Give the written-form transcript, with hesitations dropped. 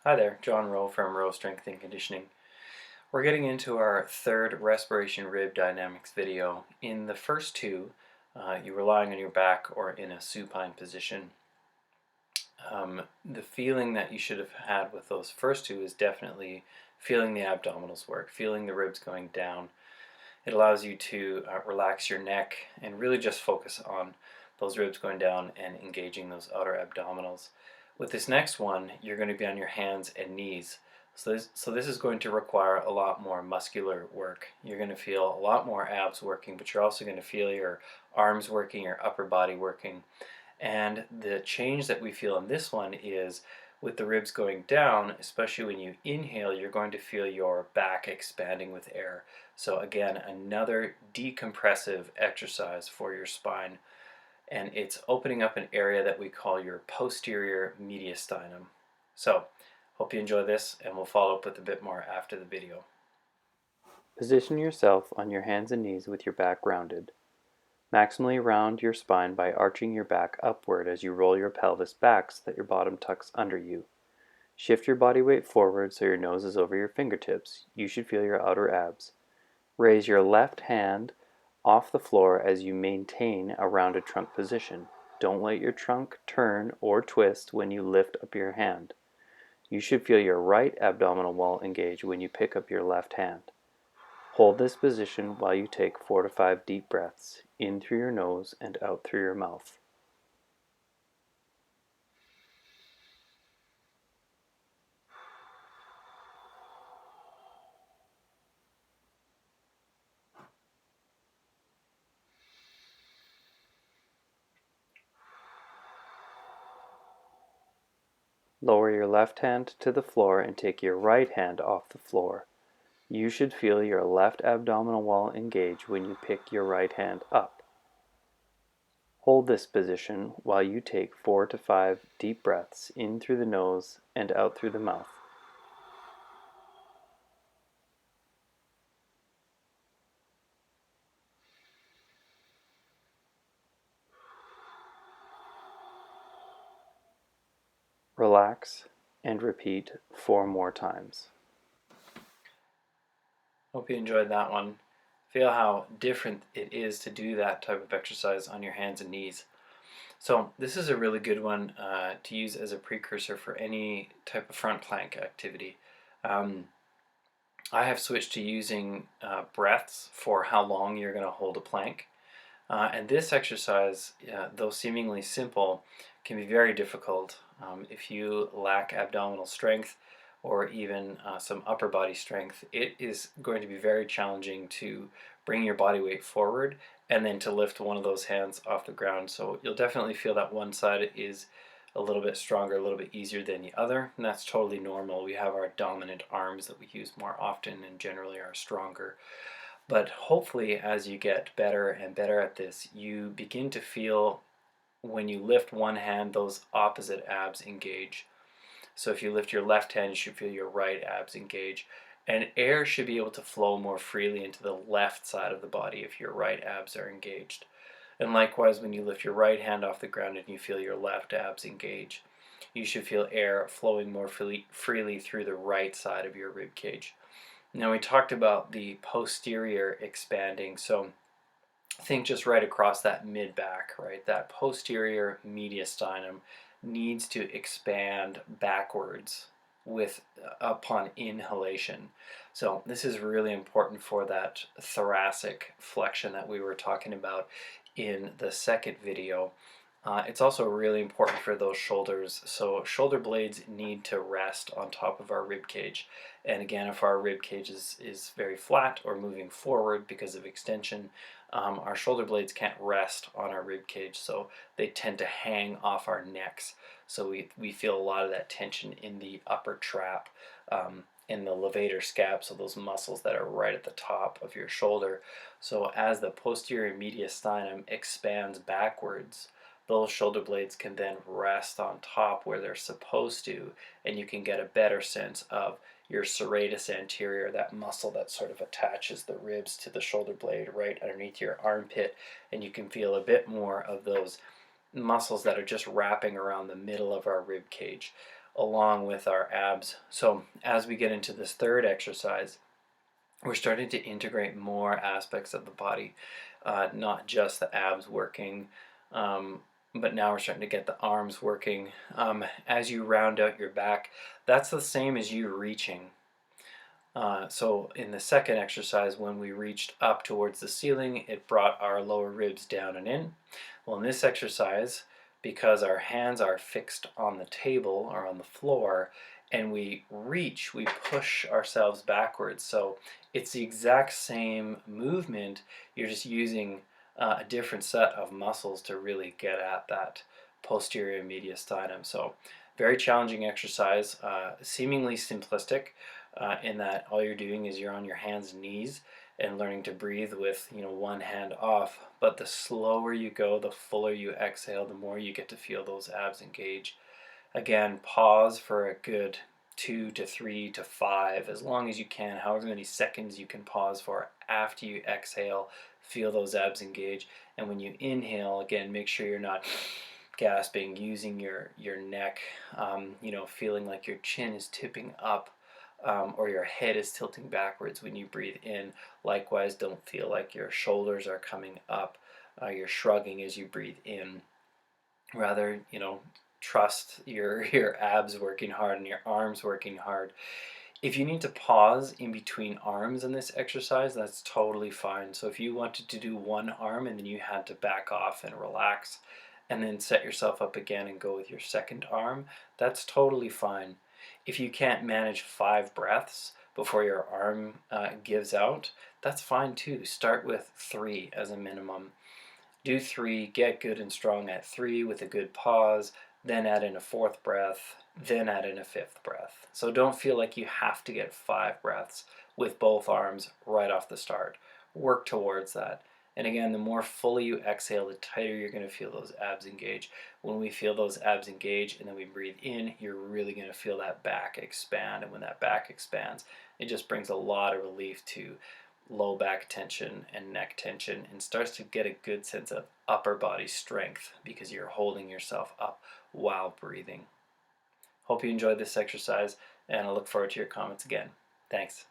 Hi there, John Rowe from Rowe Strength and Conditioning. We're getting into our third Respiration Rib Dynamics video. In the first two, you're lying on your back or in a supine position. The feeling that you should have had with those first two is definitely feeling the abdominals work, feeling the ribs going down. It allows you to relax your neck and really just focus on those ribs going down and engaging those outer abdominals. With this next one, you're going to be on your hands and knees. So this is going to require a lot more muscular work. You're going to feel a lot more abs working, but you're also going to feel your arms working, your upper body working. And the change that we feel in this one is with the ribs going down, especially when you inhale, you're going to feel your back expanding with air. So again, another decompressive exercise for your spine. And it's opening up an area that we call your posterior mediastinum. So, hope you enjoy this, and we'll follow up with a bit more after the video. Position yourself on your hands and knees with your back rounded. Maximally round your spine by arching your back upward as you roll your pelvis back so that your bottom tucks under you. Shift your body weight forward so your nose is over your fingertips. You should feel your outer abs. Raise your left hand off the floor as you maintain a rounded trunk position. Don't let your trunk turn or twist when you lift up your hand. You should feel your right abdominal wall engage when you pick up your left hand. Hold this position while you take 4 to 5 deep breaths, in through your nose and out through your mouth. Lower your left hand to the floor and take your right hand off the floor. You should feel your left abdominal wall engage when you pick your right hand up. Hold this position while you take 4 to 5 deep breaths in through the nose and out through the mouth. Relax and repeat 4 more times. Hope you enjoyed that one. Feel how different it is to do that type of exercise on your hands and knees. So this is a really good one to use as a precursor for any type of front plank activity. I have switched to using breaths for how long you're going to hold a plank. And this exercise, though seemingly simple, can be very difficult if you lack abdominal strength or even some upper body strength. It is going to be very challenging to bring your body weight forward and then to lift one of those hands off the ground. So you'll definitely feel that one side is a little bit stronger, a little bit easier than the other, and that's totally normal. We have our dominant arms that we use more often and generally are stronger. But hopefully, as you get better and better at this, you begin to feel when you lift one hand, those opposite abs engage. So if you lift your left hand, you should feel your right abs engage. And air should be able to flow more freely into the left side of the body if your right abs are engaged. And likewise, when you lift your right hand off the ground and you feel your left abs engage, you should feel air flowing more freely through the right side of your rib cage. Now we talked about the posterior expanding, so think just right across that mid back, right? That posterior mediastinum needs to expand backwards with upon inhalation. So this is really important for that thoracic flexion that we were talking about in the second video. It's also really important for those shoulders. So shoulder blades need to rest on top of our rib cage. And again, if our rib cage is very flat or moving forward because of extension, our shoulder blades can't rest on our rib cage, so they tend to hang off our necks. So we feel a lot of that tension in the upper trap, in the levator scap, so those muscles that are right at the top of your shoulder. So as the posterior mediastinum expands backwards, those shoulder blades can then rest on top where they're supposed to, and you can get a better sense of your serratus anterior, that muscle that sort of attaches the ribs to the shoulder blade right underneath your armpit, and you can feel a bit more of those muscles that are just wrapping around the middle of our rib cage. along with our abs. So as we get into this third exercise, we're starting to integrate more aspects of the body, not just the abs working, but now we're starting to get the arms working. As you round out your back, that's the same as you reaching. So in the second exercise, when we reached up towards the ceiling, it brought our lower ribs down and in. Well, in this exercise, because our hands are fixed on the table or on the floor, and we reach, we push ourselves backwards. So it's the exact same movement, you're just using a different set of muscles to really get at that posterior mediastinum. So very challenging exercise, seemingly simplistic, in that all you're doing is you're on your hands and knees and learning to breathe with one hand off. But the slower you go, the fuller you exhale, the more you get to feel those abs engage. Again, pause for a good 2 to 3 to 5, as long as you can, however many seconds you can pause for after you exhale. Feel those abs engage. And when you inhale, again, make sure you're not gasping, using your neck, feeling like your chin is tipping up, or your head is tilting backwards when you breathe in. Likewise, don't feel like your shoulders are coming up, you're shrugging as you breathe in. Rather, trust your abs working hard and your arms working hard. If you need to pause in between arms in this exercise, that's totally fine. So if you wanted to do one arm and then you had to back off and relax and then set yourself up again and go with your second arm, that's totally fine. If you can't manage 5 breaths before your arm gives out, that's fine too. Start with 3 as a minimum. Do 3, get good and strong at 3 with a good pause, then add in a 4th breath, then add in a 5th breath. So don't feel like you have to get 5 breaths with both arms right off the start. Work towards that. And again, the more fully you exhale, the tighter you're going to feel those abs engage. When we feel those abs engage and then we breathe in, you're really going to feel that back expand. And when that back expands, it just brings a lot of relief to low back tension and neck tension, and starts to get a good sense of upper body strength because you're holding yourself up while breathing. Hope you enjoyed this exercise, and I look forward to your comments again. Thanks.